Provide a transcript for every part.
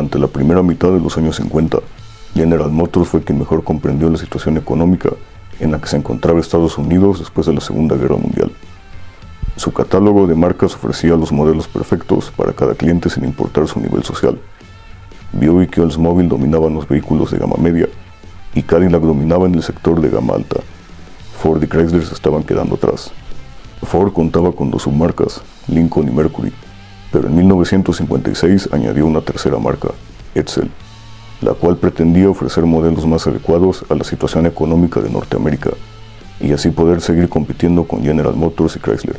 Durante la primera mitad de los años 50, General Motors fue quien mejor comprendió la situación económica en la que se encontraba Estados Unidos después de la Segunda Guerra Mundial. Su catálogo de marcas ofrecía los modelos perfectos para cada cliente sin importar su nivel social. Buick y Oldsmobile dominaban los vehículos de gama media, y Cadillac dominaba en el sector de gama alta. Ford y Chrysler se estaban quedando atrás. Ford contaba con dos submarcas, Lincoln y Mercury, pero en 1956 añadió una tercera marca, Edsel, la cual pretendía ofrecer modelos más adecuados a la situación económica de Norteamérica, y así poder seguir compitiendo con General Motors y Chrysler.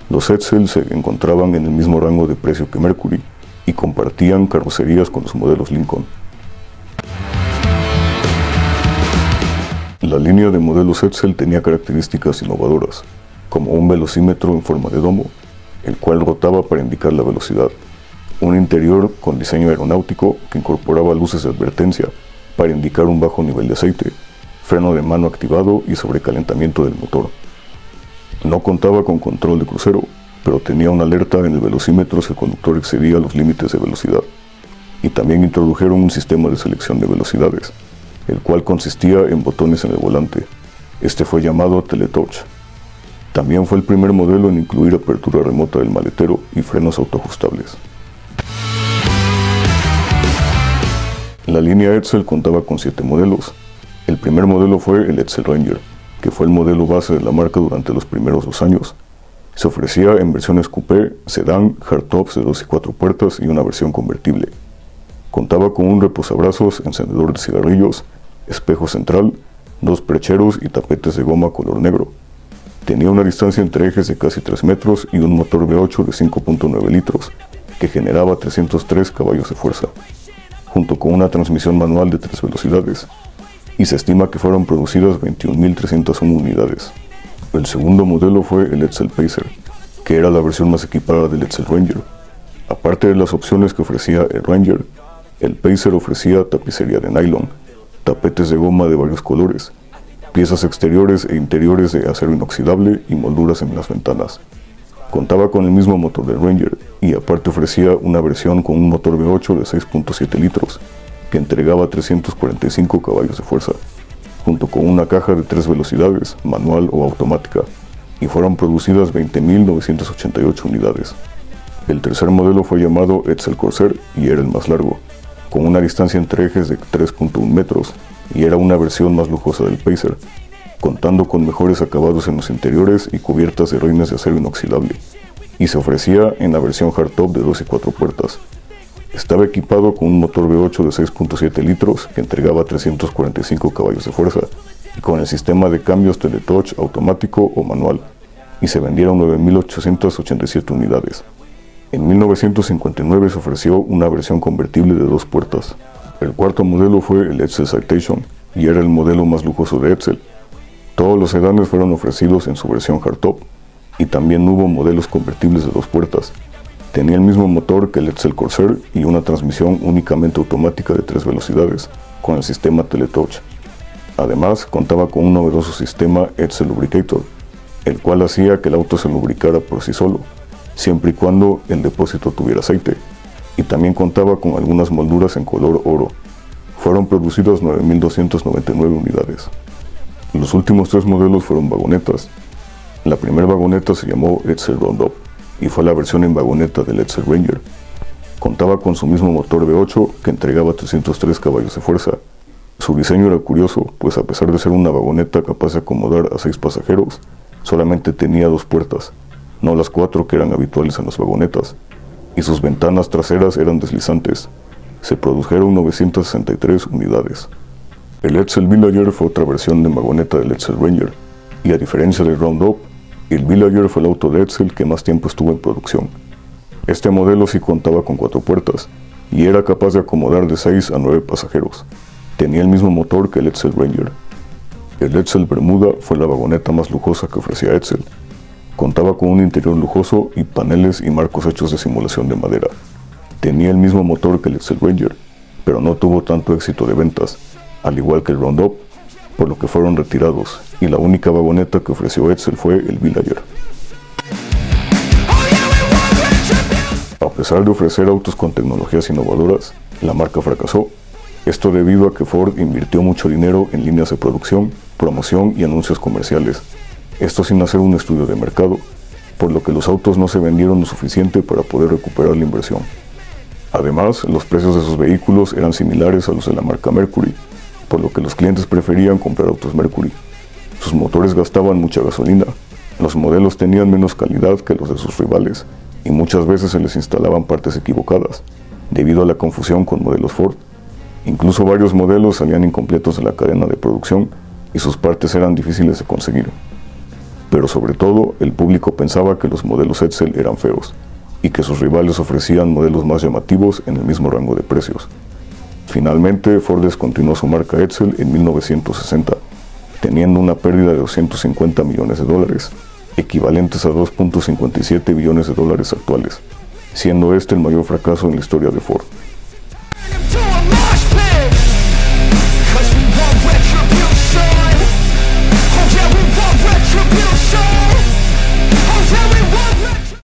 Los Edsel se encontraban en el mismo rango de precio que Mercury, y compartían carrocerías con los modelos Lincoln. La línea de modelos Edsel tenía características innovadoras, como un velocímetro en forma de domo, el cual rotaba para indicar la velocidad, un interior con diseño aeronáutico que incorporaba luces de advertencia para indicar un bajo nivel de aceite, freno de mano activado y sobrecalentamiento del motor. No contaba con control de crucero, pero tenía una alerta en el velocímetro si el conductor excedía los límites de velocidad. Y también introdujeron un sistema de selección de velocidades, el cual consistía en botones en el volante. Este fue llamado Teletouch. También fue el primer modelo en incluir apertura remota del maletero y frenos autoajustables. La línea Edsel contaba con 7 modelos. El primer modelo fue el Edsel Ranger, que fue el modelo base de la marca durante los primeros 2 años. Se ofrecía en versiones coupé, sedán, hardtops de 2 y 4 puertas y una versión convertible. Contaba con un reposabrazos, encendedor de cigarrillos, espejo central, 2 percheros y tapetes de goma color negro. Tenía una distancia entre ejes de casi 3 metros y un motor V8 de 5.9 litros, que generaba 303 caballos de fuerza, junto con una transmisión manual de 3 velocidades, y se estima que fueron producidas 21.301 unidades. El segundo modelo fue el Edsel Pacer, que era la versión más equipada del Edsel Ranger. Aparte de las opciones que ofrecía el Ranger, el Pacer ofrecía tapicería de nylon, tapetes de goma de varios colores, piezas exteriores e interiores de acero inoxidable y molduras en las ventanas. Contaba con el mismo motor del Ranger y aparte ofrecía una versión con un motor V8 de 6.7 litros que entregaba 345 caballos de fuerza, junto con una caja de 3 velocidades, manual o automática, y fueron producidas 20.988 unidades. El tercer modelo fue llamado Edsel Corsair y era el más largo, con una distancia entre ejes de 3.1 metros, y era una versión más lujosa del Pacer, contando con mejores acabados en los interiores y cubiertas de rines de acero inoxidable, y se ofrecía en la versión hardtop de 2 y 4 puertas. Estaba equipado con un motor V8 de 6.7 litros que entregaba 345 caballos de fuerza, y con el sistema de cambios Teletouch automático o manual, y se vendieron 9.887 unidades. En 1959 se ofreció una versión convertible de 2 puertas. El cuarto modelo fue el Edsel Citation, y era el modelo más lujoso de Edsel. Todos los sedanes fueron ofrecidos en su versión hardtop, y también hubo modelos convertibles de 2 puertas. Tenía el mismo motor que el Edsel Corsair y una transmisión únicamente automática de 3 velocidades, con el sistema Teletouch. Además, contaba con un novedoso sistema Edsel Lubricator, el cual hacía que el auto se lubricara por sí solo, siempre y cuando el depósito tuviera aceite, y también contaba con algunas molduras en color oro. Fueron producidas 9.299 unidades. Los últimos 3 modelos fueron vagonetas. La primera vagoneta se llamó Edsel Roundup y fue la versión en vagoneta del Edsel Ranger. Contaba con su mismo motor V8 que entregaba 303 caballos de fuerza. Su diseño era curioso, pues a pesar de ser una vagoneta capaz de acomodar a 6 pasajeros, solamente tenía 2 puertas, no las 4 que eran habituales en las vagonetas, y sus ventanas traseras eran deslizantes. Se produjeron 963 unidades. El Edsel Villager fue otra versión de vagoneta del Edsel Ranger, y a diferencia del Roundup, el Villager fue el auto de Edsel que más tiempo estuvo en producción. Este modelo sí contaba con 4 puertas, y era capaz de acomodar de 6 a 9 pasajeros. Tenía el mismo motor que el Edsel Ranger. El Edsel Bermuda fue la vagoneta más lujosa que ofrecía Edsel. Contaba con un interior lujoso y paneles y marcos hechos de simulación de madera. Tenía el mismo motor que el Edsel Ranger, pero no tuvo tanto éxito de ventas, al igual que el Roundup, por lo que fueron retirados, y la única vagoneta que ofreció Edsel fue el Villager. A pesar de ofrecer autos con tecnologías innovadoras, La marca fracasó. Esto debido a que Ford invirtió mucho dinero en líneas de producción, promoción y anuncios comerciales. Esto sin hacer un estudio de mercado, por lo que los autos no se vendieron lo suficiente para poder recuperar la inversión. Además, los precios de sus vehículos eran similares a los de la marca Mercury, por lo que los clientes preferían comprar autos Mercury. Sus motores gastaban mucha gasolina, los modelos tenían menos calidad que los de sus rivales y muchas veces se les instalaban partes equivocadas, debido a la confusión con modelos Ford. Incluso varios modelos salían incompletos de la cadena de producción y sus partes eran difíciles de conseguir. Pero sobre todo, el público pensaba que los modelos Edsel eran feos y que sus rivales ofrecían modelos más llamativos en el mismo rango de precios. Finalmente, Ford descontinuó su marca Edsel en 1960, teniendo una pérdida de $250 millones, equivalentes a 2.57 billones de dólares actuales, siendo este el mayor fracaso en la historia de Ford.